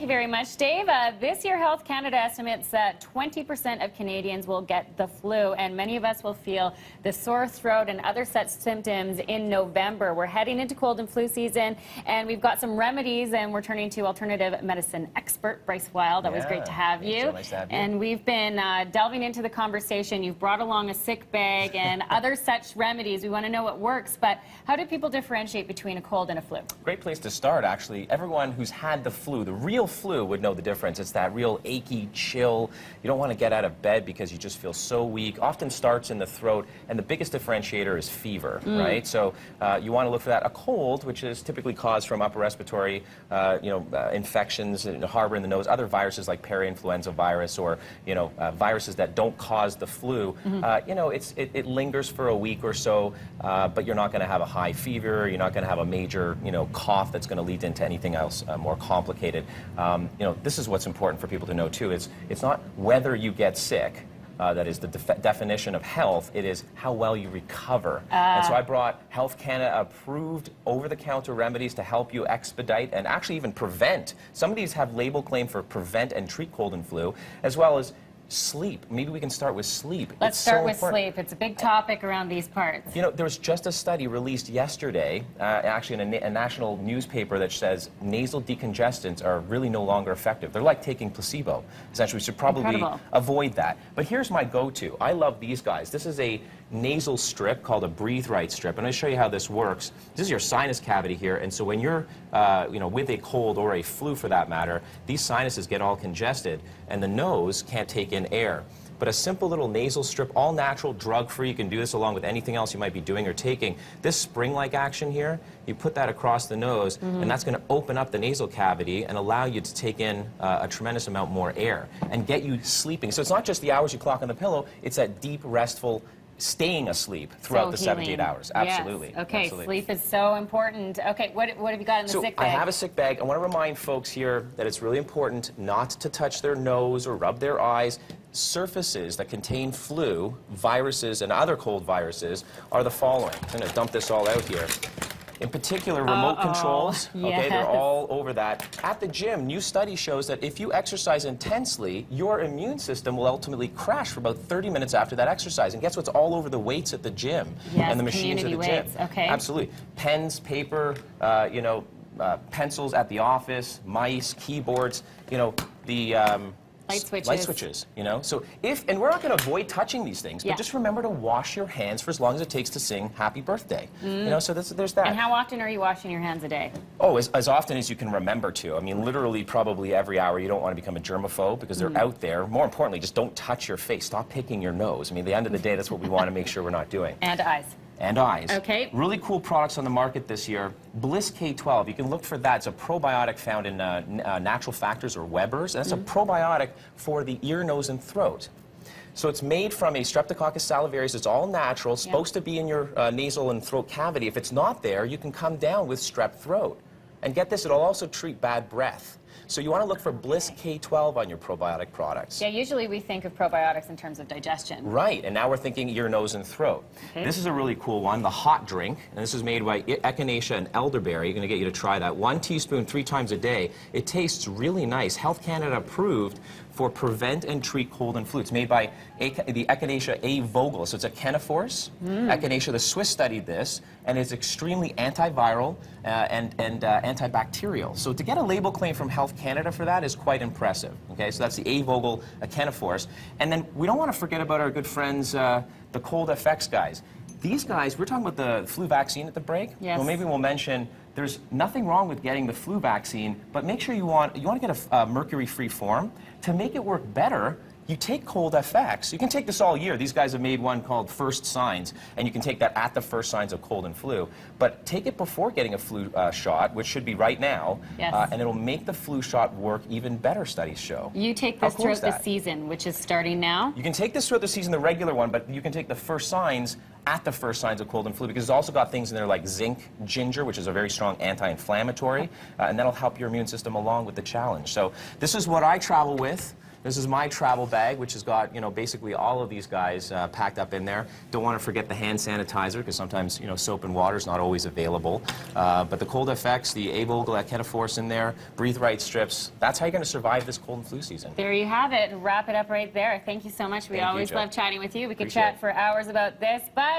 Thank you very much, Dave. This year, Health Canada estimates that 20% of Canadians will get the flu, and many of us will feel the sore throat and other such symptoms in November. We're heading into cold and flu season, and we've got some remedies, and we're turning to alternative medicine expert Bryce Wylde. Always great to have you. So nice to have you. And we've been delving into the conversation. You've brought along a sick bag and other such remedies. We want to know what works, but how do people differentiate between a cold and a flu? Great place to start, actually. Everyone who's had the flu, the real flu, would know the difference. It's that real achy chill. You don't want to get out of bed because you just feel so weak. Often starts in the throat, and the biggest differentiator is fever, right? So you want to look for that. A cold, which is typically caused from upper respiratory infections harboring the nose, other viruses like peri-influenza virus, or viruses that don't cause the flu. It lingers for a week or so, but you're not going to have a high fever. You're not going to have a major cough that's going to lead into anything else more complicated. This is what's important for people to know too. It's not whether you get sick. That is the definition of health. It is how well you recover. And so I brought Health Canada approved over-the-counter remedies to help you expedite and actually even prevent. Some of these have label claim for prevent and treat cold and flu, as well as sleep. Maybe we can start with sleep. Let's start with sleep. It's a big topic around these parts. There was just a study released yesterday, actually in a national newspaper, that says nasal decongestants are really no longer effective. They're like taking placebo. Essentially, we should probably avoid that. But here's my go-to. I love these guys. This is a nasal strip called a Breathe Right strip. And I'll show you how this works. This is your sinus cavity here, and so when you're with a cold or a flu for that matter, these sinuses get all congested and the nose can't take in air. But a simple little nasal strip, all natural, drug-free, you can do this along with anything else you might be doing or taking. This spring-like action here, you put that across the nose, and that's going to open up the nasal cavity and allow you to take in a tremendous amount more air and get you sleeping. So it's not just the hours you clock on the pillow, it's that deep, restful, staying asleep throughout the 7 to 8 hours. Absolutely. Yes. Okay, absolutely. Sleep is so important. Okay, what have you got in the sick bag? I have a sick bag. I want to remind folks here that it's really important not to touch their nose or rub their eyes. Surfaces that contain flu, viruses, and other cold viruses are the following. I'm going to dump this all out here. In particular, remote controls, okay, they're all over that. At the gym, new study shows that if you exercise intensely, your immune system will ultimately crash for about 30 minutes after that exercise. And guess what's all over the weights at the gym and the machines at the gym? Okay. Absolutely. Pens, paper, pencils at the office, mice, keyboards, Light switches, So and we're not going to avoid touching these things, but just remember to wash your hands for as long as it takes to sing Happy Birthday. So there's that. And how often are you washing your hands a day? Oh, as often as you can remember to. I mean, literally probably every hour. You don't want to become a germaphobe because they're out there. More importantly, just don't touch your face. Stop picking your nose. I mean, at the end of the day, that's what we want to make sure we're not doing. And eyes. And eyes. Okay. Really cool products on the market this year. Bliss K12, you can look for that. It's a probiotic found in Natural Factors or Weber's. And it's a probiotic for the ear, nose, and throat. So it's made from a Streptococcus salivarius. It's all natural. It's supposed to be in your nasal and throat cavity. If it's not there, you can come down with strep throat. And get this, it'll also treat bad breath. So you want to look for Bliss K12 on your probiotic products. Yeah, usually we think of probiotics in terms of digestion. Right, and now we're thinking ear, nose, and throat. Okay. This is a really cool one, the hot drink, and this is made by echinacea and elderberry. I'm going to get you to try that. 1 teaspoon 3 times a day. It tastes really nice. Health Canada approved for prevent and treat cold and flu. It's made by the echinacea A. vogel, so it's a Chenneforce. Echinacea, the Swiss studied this, and it's extremely antiviral and antibacterial. So to get a label claim from Health Canada for that is quite impressive. Okay, so that's the A. vogel, a Chenneforce. And then we don't want to forget about our good friends, the Cold FX guys. These guys, we're talking about the flu vaccine at the break. Yes. Well, maybe we'll mention there's nothing wrong with getting the flu vaccine, but make sure you want to get a mercury-free form. To make it work better, you take Cold FX. You can take this all year. These guys have made one called First Signs, and you can take that at the first signs of cold and flu. But take it before getting a flu shot, which should be right now, and it'll make the flu shot work even better, studies show. You take this throughout the season, which is starting now? You can take this throughout the season, the regular one, but you can take the first signs at the first signs of cold and flu, because it's also got things in there like zinc, ginger, which is a very strong anti-inflammatory, and that'll help your immune system along with the challenge. So this is what I travel with. This is my travel bag, which has got, you know, basically all of these guys packed up in there. Don't want to forget the hand sanitizer, because sometimes, you know, soap and water is not always available. But the Cold FX, the Able Glycetoforce in there, Breathe Right strips. That's how you're going to survive this cold and flu season. There you have it. Wrap it up right there. Thank you so much. We always love chatting with you. We could chat for hours about this, but